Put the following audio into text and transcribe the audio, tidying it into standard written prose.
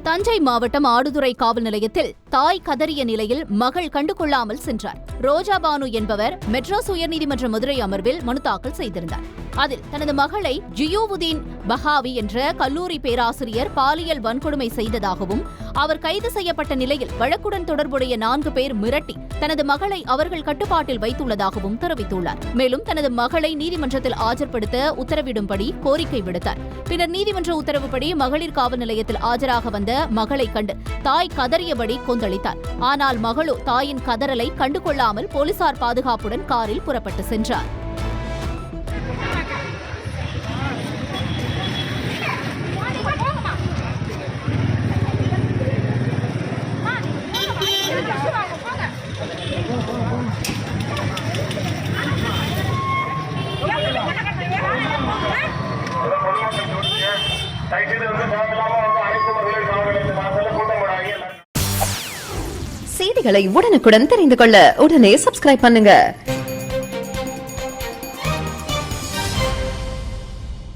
தஞ்சை மாவட்டம் ஆடுதுறை காவல் நிலையத்தில் தாய் கதறிய நிலையில் மகள் கண்டுகொள்ளாமல் சென்றார். ரோஜா பானு என்பவர் மெட்ராஸ் உயர்நீதிமன்ற மதுரை அமர்வில் மனு தாக்கல் செய்திருந்தார். அதில் தனது மகளை ஜியோவுதீன் பஹாவி என்ற கல்லூரி பேராசிரியர் பாலியல் வன்கொடுமை செய்ததாகவும், அவர் கைது செய்யப்பட்ட நிலையில் வழக்குடன் தொடர்புடைய 4 பேர் மிரட்டி தனது மகளை அவர்கள் கட்டுப்பாட்டில் வைத்துள்ளதாகவும் தெரிவித்துள்ளார். மேலும் தனது மகளை நீதிமன்றத்தில் ஆஜர்படுத்த உத்தரவிடும்படி கோரிக்கை விடுத்தார். பின்னர் நீதிமன்ற உத்தரவுப்படி மகளிர் காவல் நிலையத்தில் ஆஜராக வந்த மகளை கண்டு தாய் கதறியபடி கொந்தளித்தார். ஆனால் மகளோ தாயின் கதறலை கண்டுகொள்ளாமல் போலீசார் பாதுகாப்புடன் காரில் புறப்பட்டு சென்றார். செய்திகளை உடனுக்குடன் தெரிந்து கொள்ள உடனே சப்ஸ்கிரைப் பண்ணுங்க.